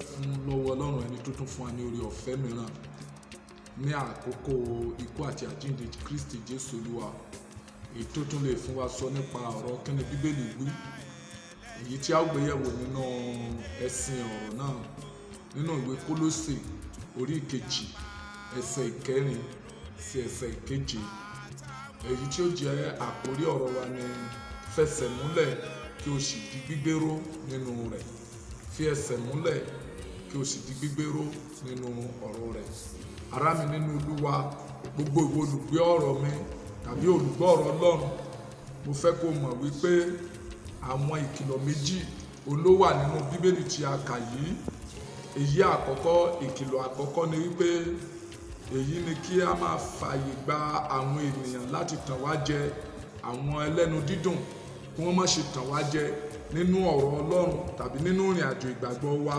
fún lọ́wọ́ Ọlọ́run ẹni tó tún fún wa ní oore ọ̀fẹ́ mìíràn ní àkókò ikú àti àjíǹde Kristi Jésù Olúwa, èyí tó tún lè fún wa sọ nípa ọ̀rọ̀ kíni Bíbélì wí, èyí tí a ó gbé yẹ̀wò nínú ẹsìn ọ̀rọ̀ náà nínú ìwé Kólósè orí ìkejì ẹsẹ̀ ìkẹrin sí ẹsẹ̀ ìkeje. Èyí tí ó jẹ́ àkórí ọ̀rọ̀ wa ni fẹsẹ̀ múlẹ̀ kí o sì di gbígbéró nínú rẹ̀. Fi ẹsẹ̀ múlẹ̀ kí o sì di gbígbéró nínú ọ̀rọ̀ rẹ̀. Ará mi nínú Olúwa, gbogbo ìwọ olùgbé ọ̀rọ̀ mi tàbí olùgbọ́ ọ̀rọ̀ Ọlọ́run, mo fẹ́ kó mọ̀ wípé àwọn ìkìlọ̀ méjì ló wà nínú Bíbélì tí a kà yìí. Èyí àkọ́kọ́, ìkìlọ̀ àkọ́kọ́ ni wípé èyí ni kí a máa fààyè gba àwọn ènìyàn láti tàn wá jẹ, àwọn ẹlẹ́nu dídùn kí wọ́n má ṣe tàn wá jẹ nínú ọ̀rọ̀ Ọlọ́run tàbí nínú ìrìn àjò ìgbàgbọ́ wa.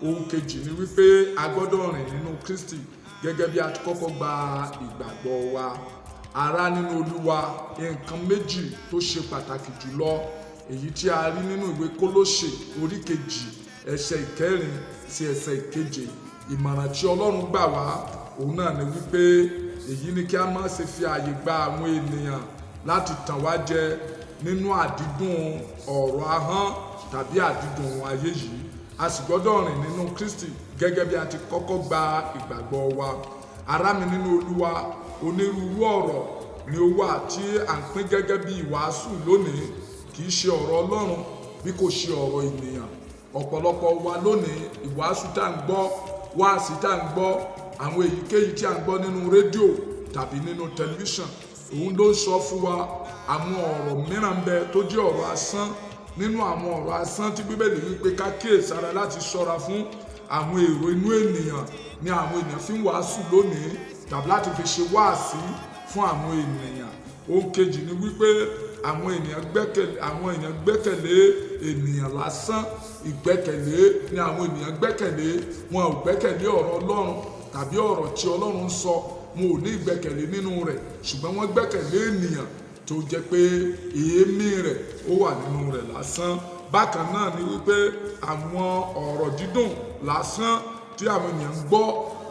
Ohun kejì ni wípé a gbọ́dọ̀ rìn nínú Kristi gẹ́gẹ́ bí a ti kọ́kọ́ gba ìgbàgbọ́ wa. Ará nínú Olúwa, nǹkan méjì tó ṣe pàtàkì jùlọ èyí tí a rí nínú ìwé Kólósè orí kejì ẹsẹ̀ ìkẹrin sí ẹsẹ̀ ìkeje. Ìmọ̀ràn tí Ọlọ́run gbà wá òun náà ni wípé èyí ni kí a má ṣe fi ààyè gba àwọn ènìyàn láti tàn wá jẹ nínú àdídùn ọ̀rọ̀ ahọ́n tàbí àdídùn ayé yìí. A sì gbọ́dọ̀ rìn nínú Kristi gẹ́gẹ́ bí a ti kọ́kọ́ gba ìgbàgbọ́ wa. Ará mi nínú Olúwa, onírúurú ọ̀rọ̀ ni ó wà tí à ń pín gẹ́gẹ́ bí ìwàásù lónìí. Kì í ṣe ọ̀rọ̀ Ọlọ́run bí kò ṣe ọ̀rọ̀ ènìyàn. Ọ̀pọ̀lọpọ̀ wa lónìí, ìwàásù tá à ń gbọ́, wáàsí tá à ń gbọ́, àwọn èyíkéyìí tí à ń gbọ́ nínú rédíò tàbí nínú tẹlifíṣàn, òun ló ń sọ fún wa àwọn ọ̀rọ̀ mìíràn bẹ tó jẹ́ ọ̀rọ̀ asán. Nínú àwọn ọ̀rọ̀ asán tí Bíbélì wípé ká kíyèsára láti ṣọ́ra fún, àwọn èrò inú ènìyàn ni àwọn ènìyàn fi ń wàásù lónìí tàbí láti fi ṣe wáàsí fún àwọn ènìyàn. Ohun kejì ni wípé àwọn ènìyàn gbẹ́kẹ̀lé ènìyàn lásán. Ìgbẹ́kẹ̀lé ni àwọn ènìyàn gbẹ́kẹ̀lé, wọn ò gbẹ́kẹ̀lé ọ̀rọ̀ Ọlọ́run tàbí ọ̀rọ̀ tí Ọlọ́run sọ, wọn ò ní ìgbẹ́kẹ̀lé nínú rẹ̀, ṣùgbọ́n wọ́n gbẹ́kẹ̀lé ènìyàn tó jẹ́ pé èémí rẹ̀ ó wà nínú rẹ̀ lásán. Bákan náà ni wípé àwọn ọ̀rọ̀ dídùn lásán tí àwọn ènìyàn ń gbọ́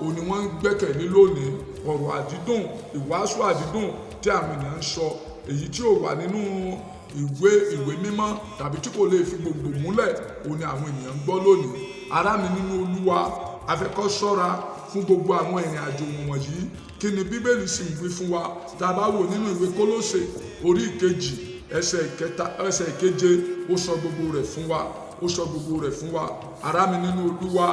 òun ni wọ́n ń gbẹ́kẹ̀lé lónìí. Ọ̀rọ̀ àdídùn, ìwàásù àdídùn tí àwọn ènìyàn ń sọ, èyí tí ò wà nínú ìwé mímọ́ tàbí tí kò lè fi gbogbo múlẹ̀, òun ni àwọn ènìyàn ń gbọ́ lónìí. Ará mi nínú Olúwa, a fẹ́ kó ṣọ́ra fún gbogbo àwọn ìrìn àjò wọ̀nyí. Kí ni Bíbélì sì ń wí fún wa? Tá a bá wò nínú ìwé Kólósè orí ìkejì ẹsẹ̀ ìkeje, ó sọ gbogbo rẹ̀ fún wa, ó sọ gbogbo rẹ̀ fún wa. Ará mi nínú Olúwa,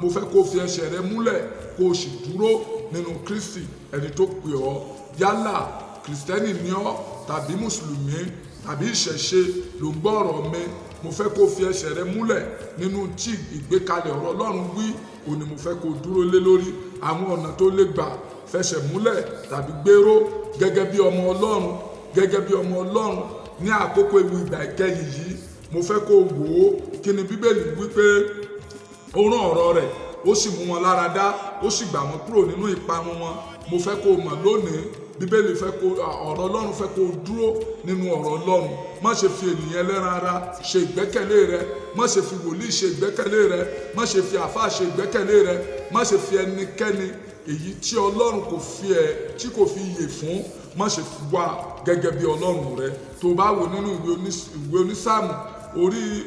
mo fẹ́ kó fi ẹsẹ̀ rẹ múlẹ̀ kó o sì dúró nínú Kristi ẹni tó pè ọ́. Yálà Kristẹni ni ọ́ tàbí Mùsùlùmí tàbí ìṣẹ̀ṣe ló ń gbọ́ ọ̀rọ̀ mi, mo fẹ́ kó fi ẹsẹ̀ rẹ múlẹ̀ nínú tí ìgbékalẹ̀ ọ̀rọ̀ Ọlọ́run wí, òun ni mo fẹ́ kó dúró lé lórí. Àwọn ọ̀nà tó lè gbà fẹsẹ̀ múlẹ̀ tàbí gbéró gẹ́gẹ́ bí ọmọ Ọlọ́run, gẹ́gẹ́ bí ọmọ Ọlọ́run ní àkókò ewu ìgbà ìkẹyìn yìí, mo fẹ́ kó wò ó. Kí ni Bíbélì wípé ó rán ọ̀rọ̀ rẹ̀, ó sì mú wọn lára dá, ó sì gbà wọ́n kúrò nínú ìparun wọn. Mo fẹ́ kó mọ̀ lónìí, Bíbélì fẹ́ kó ọ̀rọ̀ Ọlọ́run fẹ́ kó dúró nínú ọ̀rọ̀ Ọlọ́run. Má ṣe fi ènìyàn ẹlẹ́ran ara ṣe ìgbẹ́kẹ̀lé rẹ, má ṣe fi wòlíì ṣe ìgbẹ́kẹ̀lé rẹ, má ṣe fi àfáà ṣe ìgbẹ́kẹ̀lé rẹ, má ṣe fi ẹnikẹ́ni èyí tí Ọlọ́run kò fi iyè fún, má ṣe fi wá gẹ́gẹ́ bí Ọlọ́run rẹ. Tó bá wò nínú ìwé onísáàmù orí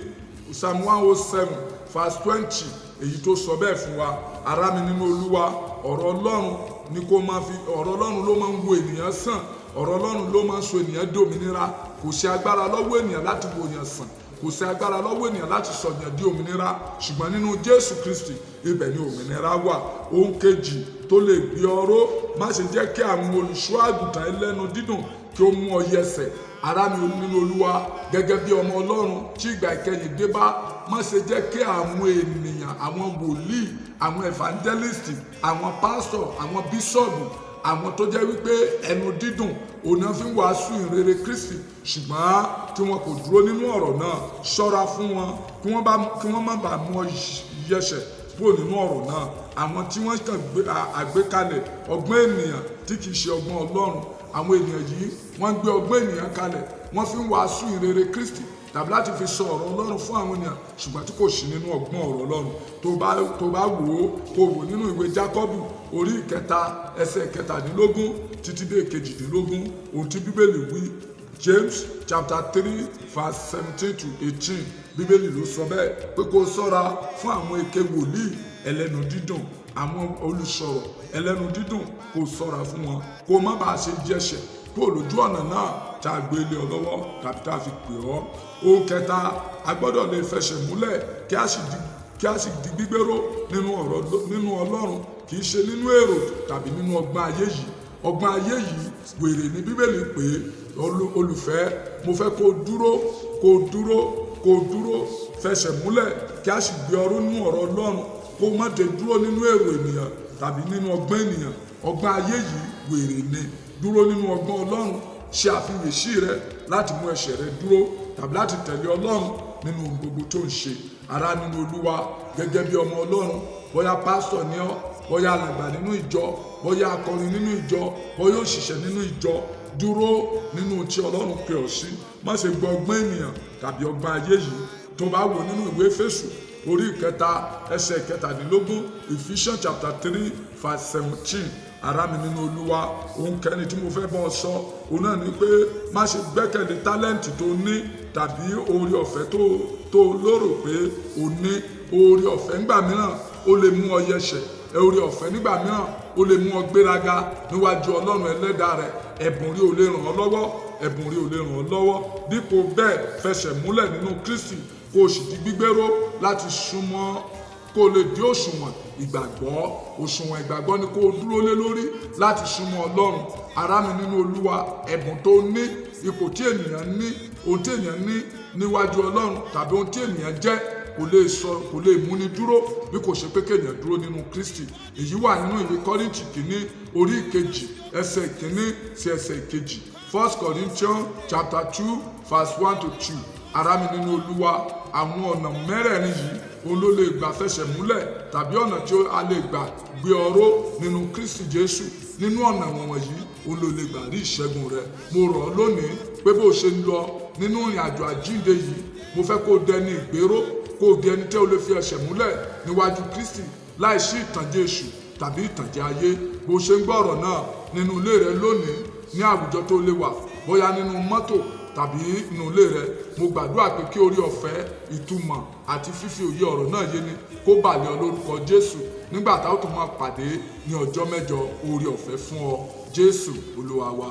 Psalm 107 verse 20, èyí tó sọ bẹ́ẹ̀ fún wa. Ará mi nínú Olúwa, ọ̀rọ̀ Ọlọ́run ni kó máa fi, ọ̀rọ̀ Ọlọ́run ló máa ń wo ènìyàn sàn, ọ̀rọ̀ Ọlọ́run ló máa ń so ènìyàn di òmìnira. Kò sí agbára lọ́wọ́ ènìyàn láti wo ènìyàn sàn, kò sí agbára lọ́wọ́ ènìyàn láti sọ ènìyàn di òmìnira, ṣùgbọ́n nínú Jésù Kristi ibẹ̀ ni òmìnira wà. Ohun kejì tó lè gbé ọ ró, má ṣe jẹ́ kí àwọn olùṣọ́ àgùntàn ẹlẹ́nu dídùn kí ó mú ọ yẹsẹ̀. Ará mi nínú Olúwa, gẹ́gẹ́ bí ọmọ Ọlọ́run tí ìgbà ìkẹyìn dé bá, má ṣe jẹ́ kí àwọn ènìyàn, àwọn wòlíì, àwọn evangelist, àwọn pastor, àwọn bíṣọ̀bù, àwọn tó jẹ́ wípé ẹnu dídùn òun náà fi ń wàásù ìrere Kristi, ṣùgbọ́n tí wọn kò dúró nínú ọ̀rọ̀ náà. Ṣọ́ra fún wọn kí wọ́n má bàa mú ọ yẹsẹ̀ kúrò nínú ọ̀rọ̀ náà. Àwọn tí wọ́n kàn àgbékalẹ̀ ọgbọ́n ènìyàn tí kì í ṣe ọgbọ́n Ọlọ́run, àwọn ènìyàn yìí wọ́n gbé ọgbọ́n ènìyàn kalẹ̀, wọ́n fi ń wàásù ìrere Kristi, tàbí láti fi sọ ọ̀rọ̀ Ọlọ́run fún àwọn ènìyàn ṣùgbọ́n tí kò sí nínú ọgbọ́n ọ̀rọ̀ Ọlọ́run. tó bá wò nínú ìwé Jákọ́bù orí ìkẹta ẹsẹ̀ kẹtàdínlógún títí dé kejìdínlógún ohun tí Bíbélì wí. James chapter 3 verse 17 to 18 Bíbélì ló sọ bẹ́ẹ̀ pé kó ṣọ́ra fún àwọn èké wòlíì ẹlẹ́nu dídùn, àwọn olùsọ̀rọ̀ ẹlẹ́nu dídùn, kó ṣọ́ra fún wọn kó má bàa ṣe jẹ́ṣẹ̀ kó lójú ọ̀nà náà tá a gbé lé ọ lọ́wọ́ tàbí tá a fi pè ọ́. Ohun kẹta, a gbọ́dọ̀ lè fẹsẹ̀ múlẹ̀ kí a sì di gbígbéró nínú Ọlọ́run, kì í ṣe nínú èrò tàbí nínú ọgbọ́n ayé yìí. Ọgbọ́n ayé yìí wèrè ní Bíbélì pé olùfẹ́, mo fẹ́ kó dúró fẹsẹ̀ múlẹ̀ kí a sì gbé ọrọ̀ nínú ọ̀rọ̀ Ọlọ́run, kó má dé dúró nínú èrò ènìyàn tàbí nínú ọgbọ́n ènìyàn. Ọgbọ́n ayé yìí wèrè ni. Dúró nínú ọgbọ́n Ọlọ́run, ṣe àfiyèsí rẹ láti mú ẹsẹ̀ rẹ dúró tàbí láti tẹ̀lé Ọlọ́run nínú ohun gbogbo tó ń ṣe. Ará nínú Olúwa, gẹ́gẹ́ bí ọmọ Ọlọ́run, bóyá pásítọ̀ ni ọ́, bóyá alàgbà nínú ìjọ, bóyá akọrin nínú ìjọ, bóyá òṣìṣẹ́ nínú ìjọ, dúró nínú tí Ọlọ́run pè ọ́ sí. Má ṣe gbọ́ ọgbọ́n ènìyàn tàbí ọgbọ́n ayé yìí. Tó bá wò nínú ìwé Éfésù orí ìkẹta ẹsẹ̀ kẹtàdínlógún Ephesians chapter 3 verse 17. Ará mi nínú Olúwa, ohun kẹrin tí mo fẹ́ bọ́ ọ sọ òun náà ni pé má ṣe gbẹ́kẹ̀lé tálẹ́ǹtì tó ní tàbí oore ọ̀fẹ́ tó lérò pé o ní. Oore ọ̀fẹ́ nígbà mìíràn ó lè mú ọ yẹsẹ̀. Oore ọ̀fẹ́ nígbà mìíràn ó lè mú ọ gbéraga níwájú Ọlọ́run ẹlẹ́dàá rẹ. Ẹ̀bùn rí ò lè ràn ọ́ lọ́wọ́. Dípò bẹ́ẹ̀, fẹsẹ̀ múlẹ̀ nínú Kristi kó o sì di gbígbéró láti súnmọ́, kó o lè dí òṣùwọ̀n ìgbàgbọ́ ni kó o dúró lé lórí láti súnmọ́ Ọlọ́run. Ará mi nínú Olúwa, ẹ̀bùn tó ní, ipò tí ènìyàn ní, ohun tí ènìyàn ní níwájú Ọlọ́run tàbí ohun tí ènìyàn jẹ́ kò lè múni dúró bí kò ṣe pé kéèyàn dúró nínú Kristi. Èyí wà nínú ìwé Kọ́ríńtì kìíní orí ìkejì ẹsẹ̀ ìkíní sí ẹsẹ̀ ìkejì. 1 Corinthians chapter 2 verse 1 to 2. Ará mi nínú Olúwa, àwọn ọ̀nà mẹ́rẹ̀ẹ̀rin yìí òun ló lè gbà fẹsẹ̀ múlẹ̀ tàbí ọ̀nà tí a lè gbà gbé ọrọ̀ nínú Kristi Jésù. Nínú ọ̀nà wọ̀nyí òun ló lè gbà rí ìṣẹ́gun rẹ. Mo rọ̀ ọ́ lónìí pé bó ṣe ń lọ nínú ìrìn àjò àjíǹde yìí, mo fẹ́ kó dẹni ìgbéró, kó di ẹni tí ó lè fi ẹsẹ̀ múlẹ̀ níwájú Kristi láìsí ìtànjẹ èṣù tàbí ìtànjẹ ayé. Bó ṣe ń gbọ́ ọ̀rọ̀ náà nínú ilé rẹ lónìí, ní àwùjọ tó lè wà, bóyá nínú mọ́tò tàbí nínú ilé rẹ, mo gbàdúrà pé kí orí ọ̀fẹ́, ìtumọ̀ àti fífi òye ọ̀rọ̀ náà yé ni kó bà lé ọ lórúkọ Jésù. Nígbà tá ó tún máa pàdé ní ọjọ́ mẹ́jọ, orí ọ̀fẹ́ fún ọ. Jésù Olúwa wa.